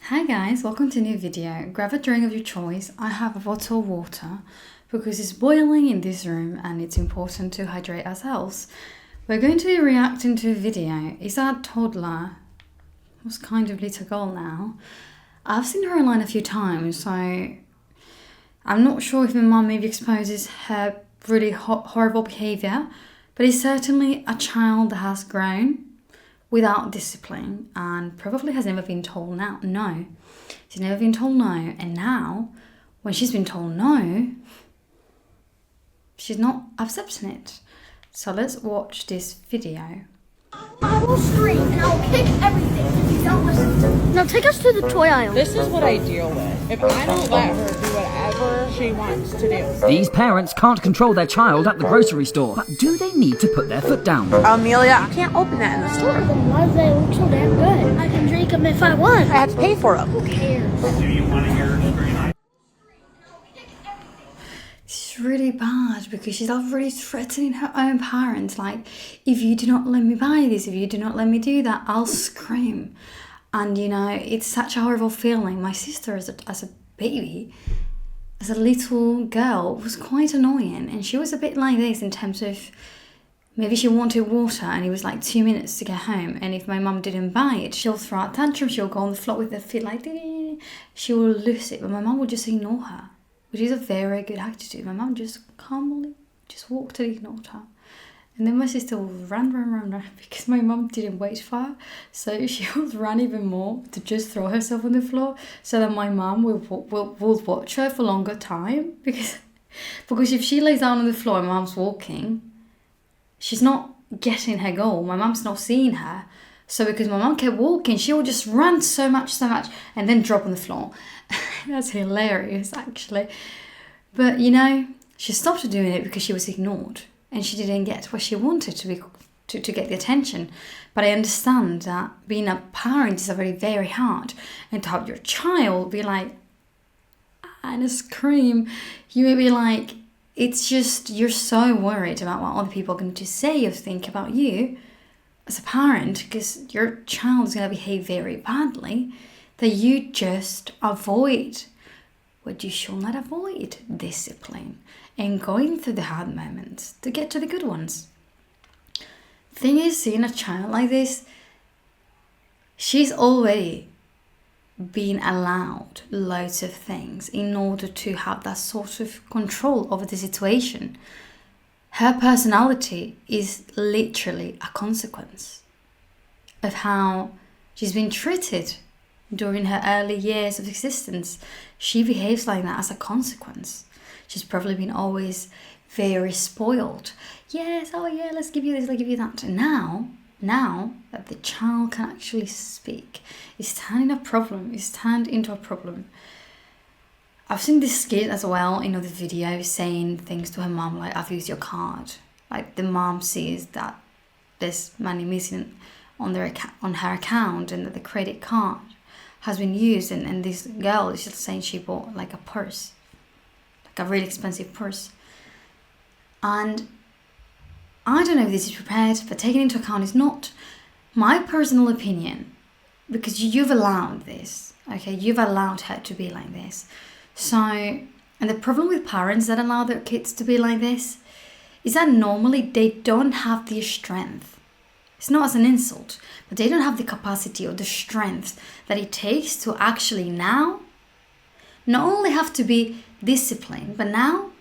Hi guys, welcome to a new video. Grab a drink of your choice. I have a bottle of water because it's boiling in this room and it's important to hydrate ourselves. We're going to be reacting to a video. It's our toddler, who's kind of little girl now. I've seen her online a few times, so I'm not sure if my mum maybe exposes her really horrible behaviour, but it's certainly a child that has grown without discipline and probably has never been told no. She's never been told no, and now when she's been told no, she's not accepting it. So let's watch this video. I will scream and I will kick everything if you don't listen. Now take us to the toy aisle. This is what I deal with. If I don't let her do whatever she wants to do. These parents can't control their child at the grocery store, but do they need to put their foot down? Amelia, I can't open that in the store. Then why do they look so damn good? I can drink them if I want. I have to pay for them. Who cares? Do you want to hear her scream? It's really bad because she's already threatening her own parents. Like, if you do not let me buy this, if you do not let me do that, I'll scream. And you know, it's such a horrible feeling. My sister as a baby, as a little girl, was quite annoying, and she was a bit like this in terms of maybe she wanted water and it was like 2 minutes to get home, and if my mum didn't buy it, she'll throw a tantrum, she'll go on the floor with her feet like this, she will lose it, but my mum would just ignore her, which is a very good attitude. My mum just calmly just walked and ignored her. And then my sister would run because my mum didn't wait for her. So she would run even more to just throw herself on the floor so that my mum will watch her for longer time. Because if she lays down on the floor and mum's walking, she's not getting her goal. My mum's not seeing her. So because my mum kept walking, she would just run so much, and then drop on the floor. That's hilarious, actually. But, you know, she stopped doing it because she was ignored. And she didn't get what she wanted to get the attention. But I understand that being a parent is very, very hard. And to have your child be like, and scream, you may be like, it's just, you're so worried about what other people are going to say or think about you as a parent, because your child is going to behave very badly, that you just avoid what you should not avoid: discipline and going through the hard moments to get to the good ones. Thing is, seeing a child like this, she's already been allowed loads of things in order to have that sort of control over the situation. Her personality is literally a consequence of how she's been treated during her early years of existence. She behaves like that as a consequence. She's probably been always very spoiled. Yes, oh yeah, let's give you this, let's give you that. And now that the child can actually speak, it's turned into a problem. I've seen this kid as well in other videos saying things to her mom like, I've used your card. Like, the mom sees that there's money missing on her account and that the credit card has been used, and this girl is just saying she bought like a purse, like a really expensive purse. And I don't know if this is prepared, but taking into account is not my personal opinion, because you've allowed this, okay? You've allowed her to be like this. So, and the problem with parents that allow their kids to be like this is that normally they don't have the strength. It's not as an insult, but they don't have the capacity or the strength that it takes to actually now not only have to be disciplined, but now,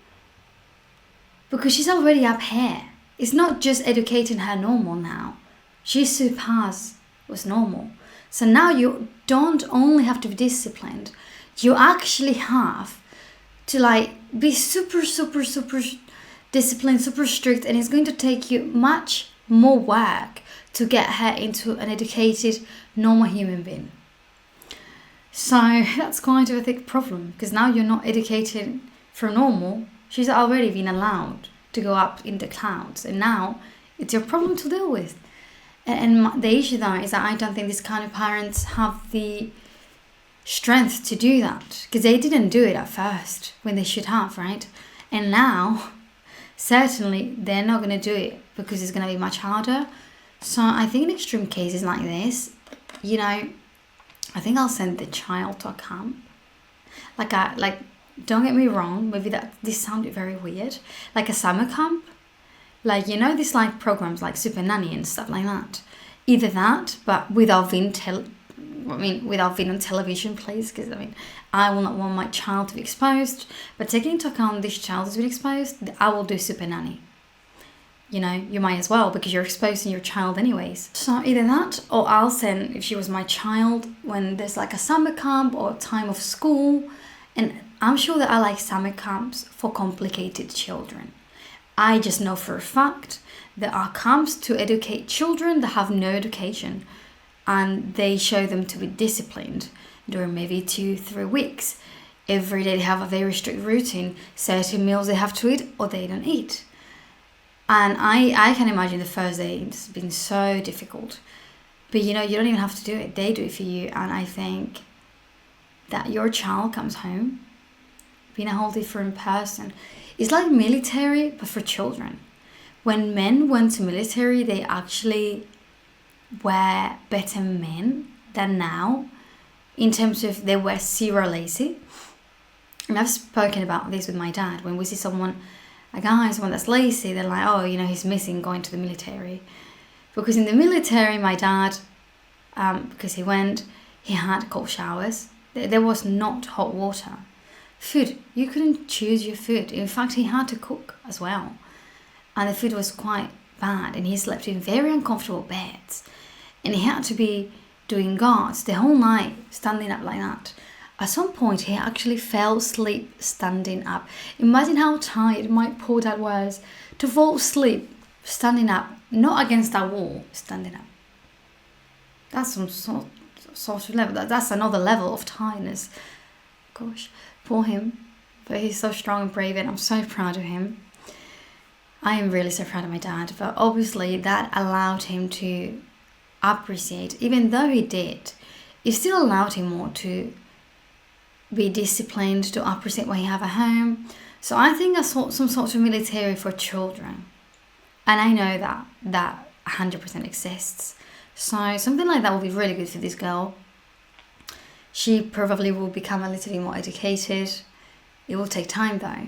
because she's already up here, it's not just educating her normal now. She surpassed what's normal. So now you don't only have to be disciplined, you actually have to like be super disciplined, super strict, and it's going to take you much more work to get her into an educated, normal human being. So that's quite a big problem, because now you're not educated for normal. She's already been allowed to go up in the clouds, and now it's your problem to deal with. And the issue though is that I don't think these kind of parents have the strength to do that, because they didn't do it at first when they should have, right? And now certainly they're not going to do it because it's going to be much harder. So I think in extreme cases like this, you know, I think I'll send the child to a camp. Like, don't get me wrong, maybe this sounded very weird. Like a summer camp. Like, you know, these like programs like Super Nanny and stuff like that. Either that, but without being on television, please, because I mean, I will not want my child to be exposed. But taking into account this child has been exposed, I will do Super Nanny. You know, you might as well, because you're exposing your child anyways. So either that, or I'll send, if she was my child, when there's like a summer camp or time of school. And I'm sure that I like summer camps for complicated children. I just know for a fact there are camps to educate children that have no education, and they show them to be disciplined during maybe 2-3 weeks. Every day they have a very strict routine, certain meals they have to eat or they don't eat. And I can imagine the first day it's been so difficult. But you know, you don't even have to do it. They do it for you. And I think that your child comes home being a whole different person. It's like military, but for children. When men went to military, they actually were better men than now, in terms of they were zero lazy. And I've spoken about this with my dad. When we see someone that's lazy, they're like, oh, you know, he's missing going to the military. Because in the military, my dad, because he had cold showers. There was not hot water. Food, you couldn't choose your food. In fact, he had to cook as well. And the food was quite bad. And he slept in very uncomfortable beds. And he had to be doing guards the whole night, standing up like that. At some point, he actually fell asleep standing up. Imagine how tired my poor dad was to fall asleep standing up, not against that wall, standing up. That's some sort of level. That's another level of tiredness. Gosh, poor him. But he's so strong and brave, and I'm so proud of him. I am really so proud of my dad. But obviously, that allowed him to appreciate, even though he did, it still allowed him more to be disciplined, to appreciate what he have at home. So I think I saw some sort of military for children. And I know that 100% exists. So something like that will be really good for this girl. She probably will become a little bit more educated. It will take time though.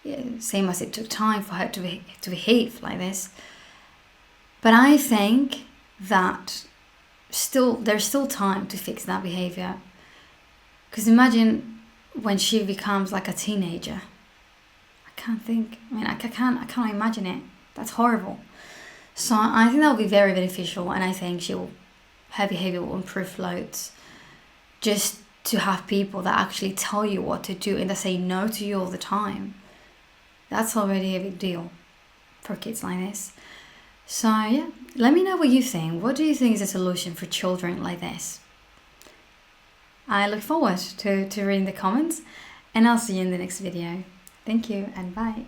Yeah, same as it took time for her to behave like this. But I think that there's still time to fix that behavior. Because imagine when she becomes like a teenager. I can't imagine it. That's horrible. So I think that will be very beneficial, and I think her behavior will improve loads. Just to have people that actually tell you what to do and that say no to you all the time. That's already a big deal for kids like this. So yeah, let me know what you think. What do you think is a solution for children like this? I look forward to reading the comments, and I'll see you in the next video. Thank you and bye.